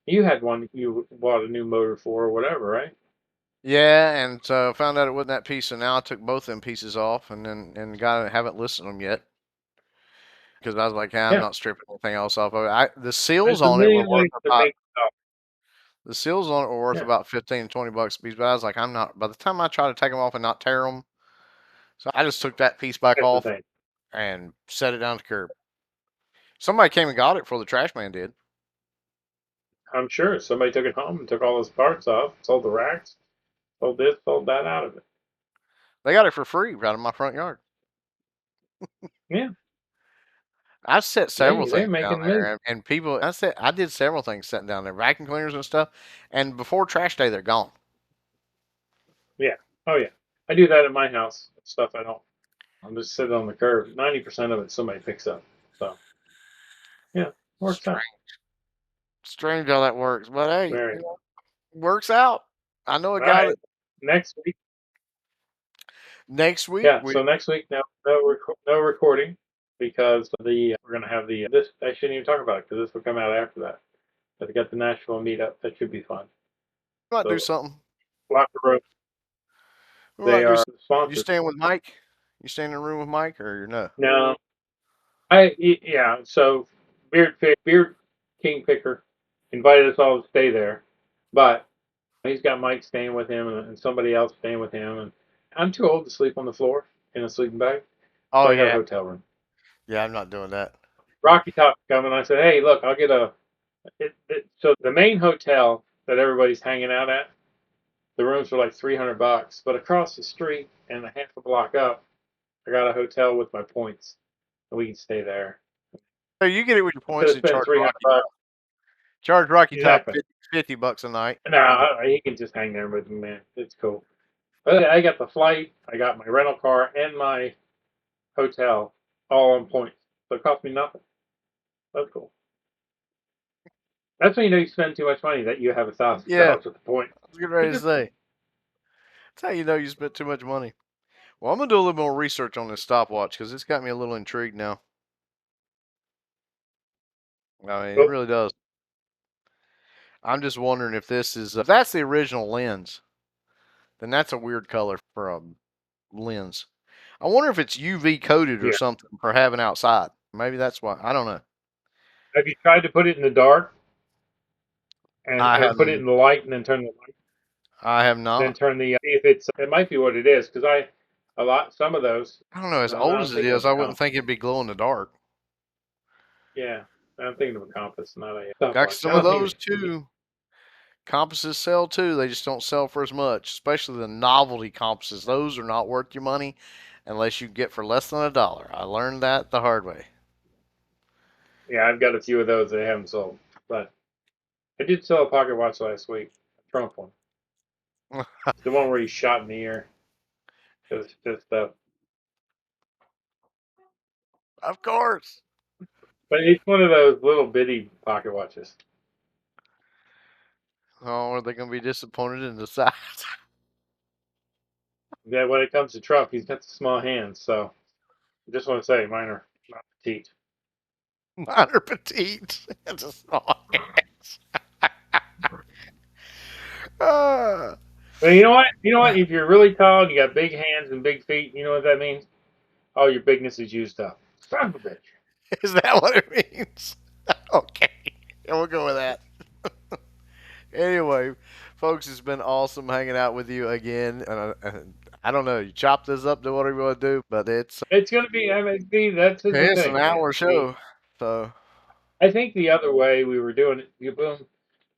You had one you bought a new motor for or whatever, right? Yeah, and so found out it wasn't that piece, and now I took both them pieces off, and then and got haven't listed them yet because I was like, "Yeah, I'm Yeah. not stripping anything else off of it." The There's seals a on it were million worth ways to about make stuff. Yeah, about 15 20 bucks a piece, but I was like, I'm not. By the time I try to take them off and not tear them, so I just took that piece back that's the off thing. and set it down the curb. Somebody came and got it before the trash man did. I'm sure somebody took it home and took all those parts off, sold the racks, sold this, sold that out of it. They got it for free right in my front yard. Yeah, I set several they're things down making millions. there, and people. I did several things sitting down there, vacuum cleaners and stuff. And before trash day, they're gone. Yeah. Oh yeah. I do that at my house. Stuff I don't. I'm just sitting on the curb. 90% of it somebody picks up. So yeah, works out. Strange, strange how that works, but hey, Very. works out. I know a All guy right. that Next week. next week Yeah. we So next week, no recording because the we're gonna have the this. I shouldn't even talk about it because this will come out after that. But we got the Nashville meetup. That should be fun. might do So something. Locker Room. We They might do. are You sponsors. staying with Mike? You staying in a room with Mike, or you're no? No, yeah. So Beard King Picker invited us all to stay there, but he's got Mike staying with him and somebody else staying with him, and I'm too old to sleep on the floor in a sleeping bag, Oh so I got a yeah, hotel room. yeah. I'm not doing that. Rocky Top's coming. I said, hey, look, I'll get a. So the main hotel that everybody's hanging out at, the rooms are like $300, but across the street and a half a block up, I got a hotel with my points, and we can stay there So you get it with your instead points of and spending charge 300 Rocky bucks. Top. Charge Rocky Top Exactly. 50 bucks a night. No, he can just hang there with me, man. It's cool. But I got the flight, I got my rental car, and my hotel all on points. So it cost me nothing. That's cool. That's when you know you spend too much money that you have Yeah, $1,000 with the points. I was getting ready to say. That's how you know you spent too much money. Well, I'm gonna do a little more research on this stopwatch because it's got me a little intrigued now. I mean, it Well, really does. I'm just wondering if this is if that's the original lens, then that's a weird color for a lens. I wonder if it's UV coated or yeah. something for having outside. Maybe that's why. I don't know. Have you tried to put it in the dark and I or put it haven't. in the light and then turn the light, I have then not. turn the see if it's it might be what it is because I a lot some of those. I don't know. As No, no, old I'm as it thinking is, of a I wouldn't compass. think it'd be glow in the dark. Yeah, I'm thinking of a compass, not a Got stopwatch. I some of don't think those it's too. Compasses sell too. They just don't sell for as much, especially the novelty compasses. Those are not worth your money unless you get for less than $1. I learned that the hard way. yeah. I've got a few of those that I haven't sold, but I did sell a pocket watch last week, a Trump one. It's the one where he's shot in the ear. Just Of course. but it's one of those little bitty pocket watches. Oh, are they going to be disappointed in the size? Yeah, when it comes to Trump, he's got the small hands, so I just want to say mine are not petite. Mine are petite. It's a small hands. Ah, But you know what? You know what? If you're really tall and you got big hands and big feet, you know what that means? All your bigness is used up. Son of a bitch. is that what it means? Okay. Yeah, we'll go with that. Anyway, folks, it's been awesome hanging out with you again. I don't know. You chop this up to whatever you want to do, but It's gonna be. I mean, see, that's the it's an thing, man. hour show. So I think the other way we were doing it, you boom,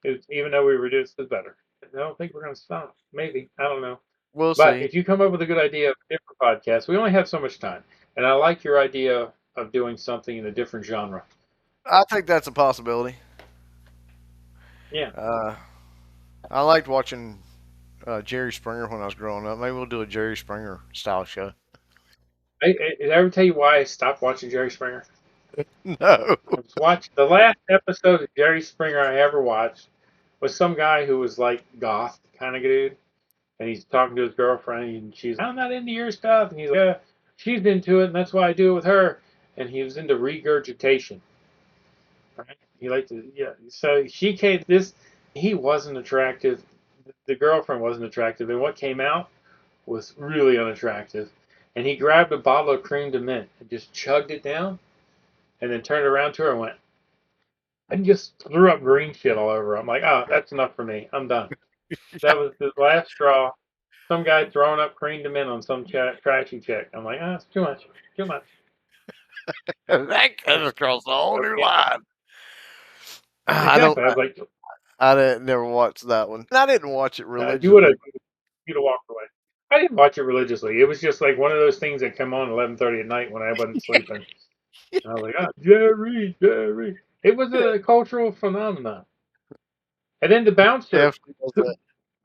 is even though we reduced it better. I don't think we're gonna stop. Maybe I don't know. we'll But see. if you come up with a good idea of a different podcast, we only have so much time, and I like your idea of doing something in a different genre. I think that's a possibility. Yeah. Uh, I liked watching Jerry Springer when I was growing up. Maybe we'll do a Jerry Springer style show. Did I ever tell you why I stopped watching Jerry Springer? No. I was watching the last episode of Jerry Springer I ever watched was some guy who was like goth kind of dude, and he's talking to his girlfriend, and she's, I'm not into your stuff, and he's like, yeah, she's into it, and that's why I do it with her, and he was into regurgitation. Right? He liked to, yeah. So she came. This he wasn't attractive. The girlfriend wasn't attractive, and what came out was really unattractive. And he grabbed a bottle of cream de mint and just chugged it down, and then turned around to her and went, and just threw up green shit all over her. I'm like, oh, that's enough for me. I'm done. That was the last straw. Some guy throwing up cream de mint on some trashy chick. I'm like, ah, oh, it's too much. Too much. That comes across a whole new Okay. line. I don't. Exactly. I was like, I didn't never watched that one. I didn't watch it you would have religiously. you'd have walked away. I didn't watch it religiously. It was just like one of those things that come on 11:30 at night when I wasn't sleeping. And I was like, oh, Jerry, Jerry. It was a cultural phenomenon. And then the bouncer, Definitely was that.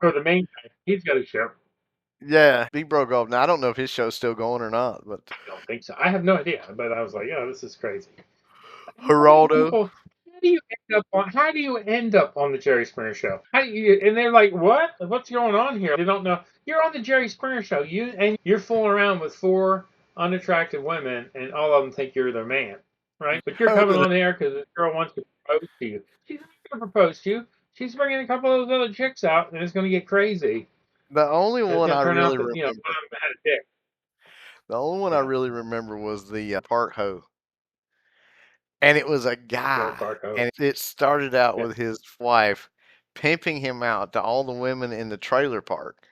or the main guy, he's got a show. Yeah, he broke off. Now I don't know if his show's still going or not, but I don't think so. I have no idea, but I was like, oh, this is crazy. How many Geraldo. people? How do you end up on the Jerry Springer show? How do you? And they're like, what? What's going on here? They don't know. You're on the Jerry Springer show. You're fooling around with four unattractive women, and all of them think you're their man, right? But you're coming on there because this girl wants to propose to you. She's not going to propose to you. She's bringing a couple of those other chicks out, and it's going to get crazy. The only And it's one going I to turn really out that one remember. of them had a dick. The only one I Yeah, really remember was the park hoe, and it was a Joe guy, Parko. and it started out Yeah. with his wife pimping him out to all the women in the trailer park.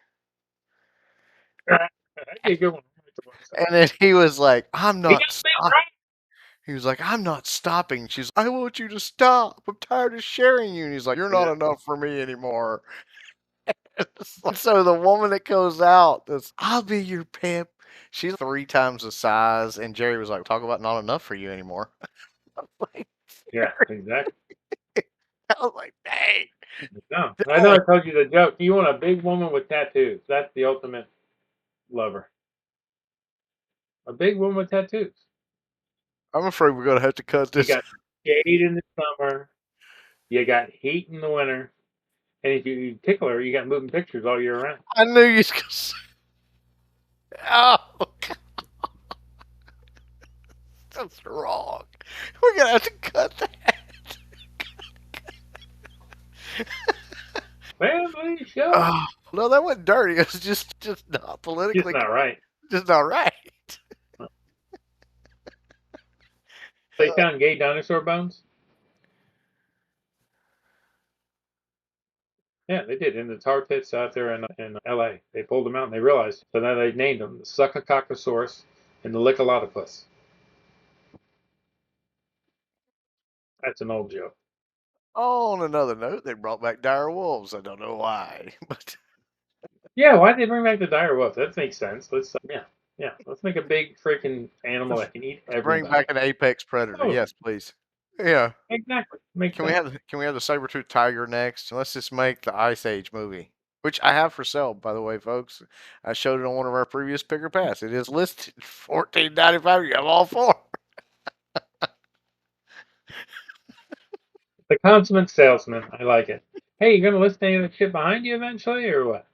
That'd be a good one. And then he was like, "I'm He not got me stop." right. He was like, "I'm not stopping." She's, "I want you to stop. I'm tired of sharing you." And he's like, "You're not Yeah. enough for me anymore." So the woman that goes out, that's, "I'll be your pimp." She's 3 times the size, and Jerry was like, "Talk about not enough for you anymore." Like, Yeah, exactly. I was like, "Dang, No, I know dang." I told you the joke. You want a big woman with tattoos. That's the ultimate lover. A big woman with tattoos. I'm afraid we're gonna have to cut You this. got shade in the summer. You got heat in the winter. And if you tickle her, you got moving pictures all year round. I knew you was gonna say, "Oh, that's wrong." We're gonna have to cut that. Family show. Oh, no, that wasn't dirty. It was just not Just politically, not right. just not right. They found gay dinosaur bones. Yeah, they did in the tar pits out there in L.A. They pulled them out and they realized. So now they named them the Succococosaurus and the Licholotopus. That's an old joke. On another note, they brought back dire wolves. I don't know why, but Yeah, why'd they bring back the dire wolf? That makes sense. Yeah, let's make a big freaking animal let's, that can eat let's bring back everybody. an apex predator. Oh, Yes, please. Yeah. exactly. Makes Can we sense. have the saber-tooth tiger next? Let's just make the Ice Age movie, which I have for sale, by the way, folks. I showed it on one of our previous Picker Pass. It is listed $14.95. You have all four. The consummate salesman. I like it. Hey, you gonna list any of the shit behind you eventually, or what?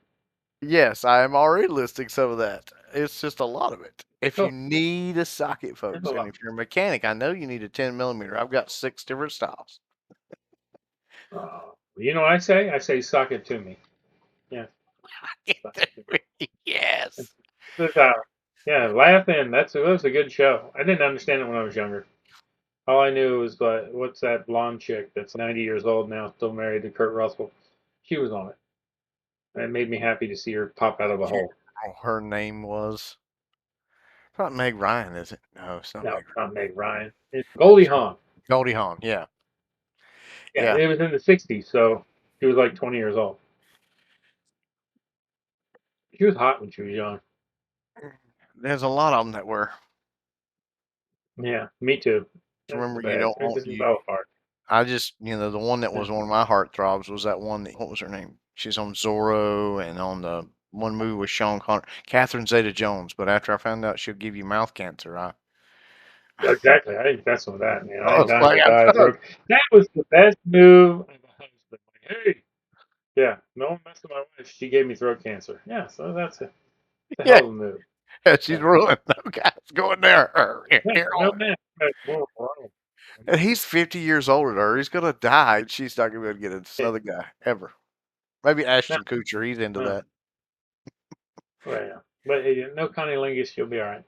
Yes, I am already listing some of that. It's just a lot of it. If you Cool. need a socket, There's a folks, and lot. if you're a mechanic, I know you need a 10 millimeter. I've got 6 different styles. You know what I say? I say, suck it to me. Yeah, suck it to me. Yes. This hour. Yeah, laughing. That was a good show. I didn't understand it when I was younger. All I knew was, what's that blonde chick that's 90 years old now, still married to Kurt Russell? She was on it. And it made me happy to see her pop out of a You, hole. her name was. It's not Meg Ryan, is it? No, it's not No, Meg it's not Meg Ryan. It's Goldie Ryan. Hawn. Goldie Hawn. Yeah. Yeah, Yeah. it was in the 60s, so she was like 20 years old. She was hot when she was young. There's a lot of them that were. Yeah, me too. That's Remember, you bad. don't It want just you. fell apart. I just, the one that Yeah. was one of my heartthrobs was that one. What was her name? She's on Zorro and on the one movie with Sean Connery, Catherine Zeta-Jones. But after I found out she'll give you mouth cancer, Exactly. I ain't messing with that, man. I I ain't was dying like, to I'm die of done. throat. That was the best move of a husband. Like, hey, yeah, no one messed with my wife. She gave me throat cancer. Yeah, so that's a Yeah, hell of a move. yeah, she's Yeah, ruined. No guys going there. yeah, no man. And he's 50 years older than her. He's gonna die, and she's not gonna be able to get Yeah. another guy ever. Maybe No, Ashton Kutcher. He's into no. that. Well, yeah. But no cunnilingus, you'll be all right.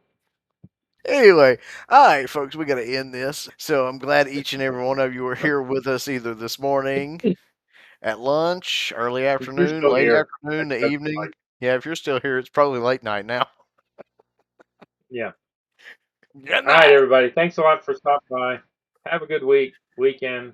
Anyway, all right, folks, we got to end this. So I'm glad each and every one of you were here with us either this morning, at lunch, early If you're afternoon, still late here, afternoon, the that's evening. right. Yeah, if you're still here, it's probably late night now. Yeah. Good All right, night. everybody. Thanks a lot for stopping by. Have a good weekend.